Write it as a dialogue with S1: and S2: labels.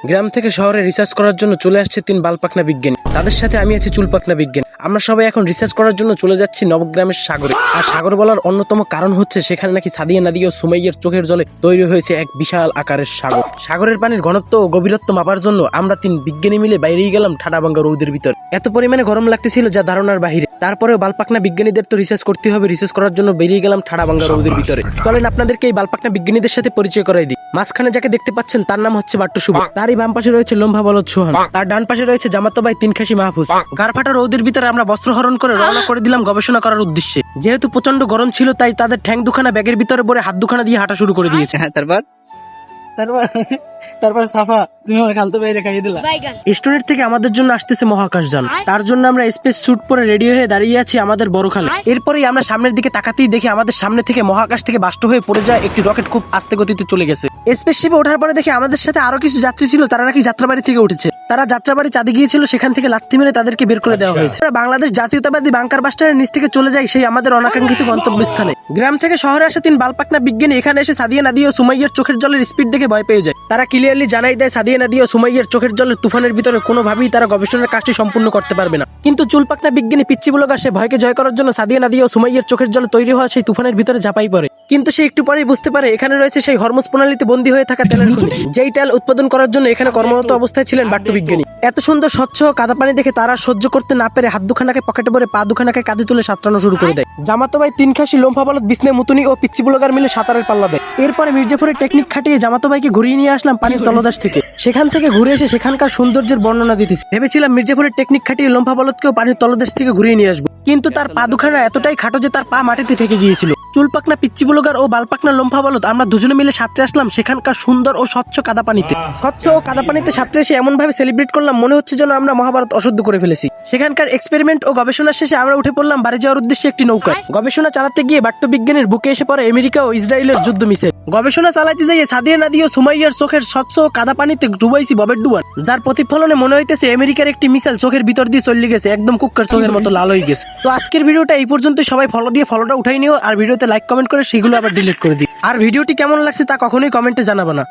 S1: গ্রাম থেকে শহরে রিসার্চ করার জন্য চলে আসছে 3 বালপাকনা বিজ্ঞানী। তাদের সাথে আমি আছি চুলপাকনা বিজ্ঞানী। আমরা সবাই এখন রিসার্চ করার জন্য চলে যাচ্ছি নবগ্রামের সাগরে। আর সাগর বলার অন্যতম কারণ হচ্ছে সেখানে নাকি সাদিয়া নদী ও সুমাইয়ার চোখের জলে তৈরি হয়েছে এক বিশাল আকারের সাগর। সাগরের পানির ঘনত্ব ও গভীরত্ব মাপার জন্য আমরা 3 বিজ্ঞানী মিলে বাইরেই গেলাম ঠাডাভাঙ্গা রৌদের ভিতর। এত পরিমাণে গরম লাগতেছিল যা ধারণার বাহিরে। তারপরেও বালপাকনা বিজ্ঞানীদের তো রিসার্চ করতে হবে, রিসার্চ করার জন্য বেরিয়ে গেলাম ঠাডাভাঙ্গা রৌদের ভিতরে। চলেন আপনাদেরকে এই বালপাকনা বিজ্ঞানীদের সাথে পরিচয় করাই দিই। মাঝখানে যাকে দেখতে পাচ্ছেন তার নাম হচ্ছে বাট্টু শুভ। তারই বাম পাশে রয়েছে লম্বা বলদ সোহান। তার ডান পাশে রয়েছে জামাতো ভাই তিনখাসি মাহফুজ। গারফাটা রৌদের ভিতরে আমরা বস্ত্র হরণ করে রওনা করে দিলাম গবেষণা করার উদ্দেশ্যে। যেহেতু প্রচন্ড গরম ছিল তাই তাদের ঠ্যাং দুখানা ব্যাগের ভিতরে ভরে হাত দুখানা দিয়ে হাঁটা শুরু করে দিয়েছে। তারপর সাফা তুমি আমার খালতো ভাই রেখাই দিলা। স্টোনের থেকে আমাদের জন্য আসতেছে মহাকাশযান। তার জন্য আমরা স্পেস স্যুট পরে রেডি হয়ে দাঁড়িয়ে আছি আমাদের বড় খালে। এরপরেই আমরা সামনের দিকে তাকাতেই দেখি আমাদের সামনে থেকে মহাকাশ থেকে বাষ্ট হয়ে পড়ে যায় একটি রকেট খুব আস্তে গতিতে চলে গেছে। স্পেসশিপে ওঠার পরে দেখি আমাদের সাথে আরো কিছু যাত্রী ছিল, তারা নাকি যাত্রাবাড়ি থেকে উঠেছে। তারা যাত্রাবাড়ি চাঁদে গিয়েছিল, সেখান থেকে লাথি মেরে তাদেরকে বের করে দেওয়া হয়েছে। আমরা বাংলাদেশ জাতীয়তাবাদী বাংকার বাস স্ট্যান্ডের নিচ থেকে চলে যাই সেই আমাদের অনাকাঙ্ক্ষিত গন্তব্যস্থানে। গ্রাম থেকে শহরে আসা 3 বালপাকনা বিজ্ঞানী এখানে এসে সাদিয়া নদী ও সুমাইয়ার চোখের জলের স্পিড দেখে ভয় পেয়ে যায়। তারা ক্লিয়ারলি জানাই দেয় সাদিয়া নদী ও সুমাইয়ার চোখের জলের তুফানের ভিতরে কোনোভাবেই তারা গবেষণার কাজটি সম্পূর্ণ করতে পারবে না। কিন্তু চুলপাকনা বিজ্ঞানী পিচ্চি ব্লগার সে ভয়কে জয় করার জন্য সাদিয়া নদী ও সুমাইয়ার চোখের জলে তৈরি হওয়া সেই তুফানের ভিতরে ঝাঁপাই পড়ে। কিন্তু সে একটু পরেই বুঝতে পারে এখানে রয়েছে সেই হরমুজ প্রণালীতে বন্দী হয়ে থাকা তেলের খনি, যেই তেল উৎপাদন করার জন্য এখানে কর্মরত অবস্থায় ছিলেন বাট্টু বিজ্ঞানী। এত সুন্দর স্বচ্ছ কাদা পানি দেখে তারা সহ্য করতে না পেরে হাত দুখানাকে পকেটে ভরে পা দুখানাকে কাঁধে তুলে সাঁতরানো শুরু করে দেয়। জামাতো ভাই তিনখাসি লোমফা বলদ বিষ্ণে মুতুনি ও পিচ্চি ব্লগার মিলে সাঁতারের পাল্লা দেয়। এরপরে মির্জাপুরের টেকনিক খাটিয়ে জামাতো ভাইকে ঘুরিয়ে নিয়ে আসলাম পানির তলদেশ থেকে। সেখান থেকে ঘুরে এসে সেখানকার সৌন্দর্যের বর্ণনা দিতেছি। ভেবেছিলাম মির্জাপুরের টেকনিক খাটিয়ে লোমফা বলদকেও পানির তলদেশ থেকে ঘুরিয়ে নিয়ে আসবো, কিন্তু তার পা দুখানা এতটাই খাটো যে তার পা মাটিতে ঠেকে গিয়েছিল। চুলপাকনা পিচ্চি ব্লগার ও বালপাকনা লোমফা বলদ আমরা দুজনে মিলে সাঁতরে আসলাম সেখানকার সুন্দর ও স্বচ্ছ কাদা পানিতে। স্বচ্ছ ও কাদা পানিতে সাঁতরে এসে এমন ভাবে সেলিব্রেট করলাম মনে হচ্ছে যেন আমরা মহাভারত অশুদ্ধ করে ফেলেছি। সেখানকার এক্সপেরিমেন্ট ও গবেষণা শেষে আমরা উঠে পড়লাম বাড়ি যাওয়ার উদ্দেশ্যে একটি নৌকায়। গবেষণা চালাতে গিয়ে বাট্টু বিজ্ঞানীর বুকে এসে পড়ে আমেরিকা ও ইসরায়েলের যুদ্ধ মিসাইল। গবেষণা চালাতে যাইয়ে সাদিয়া নদী ও সুমাইয়ার চোখের স্বচ্ছ ও কাদা পানিতে ডুবাইছি ববের ডুবান, যার প্রতিফলনে মনে হইতেছে আমেরিকার একটি মিসাইল চোখের ভিতর দিয়ে চলে গেছে, একদম কুক্কার চোখের মতো লাল হয়ে গেছে। তো আজকের ভিডিওটা এই পর্যন্ত। সবাই ফলো দিয়ে ফলোটা উঠাই নিও আর ভিডিওতে লাইক কমেন্ট করে সেগুলো আবার ডিলিট করে দিই। আর ভিডিওটি কেমন লাগছে তা কখনোই কমেন্টে জানাবো না।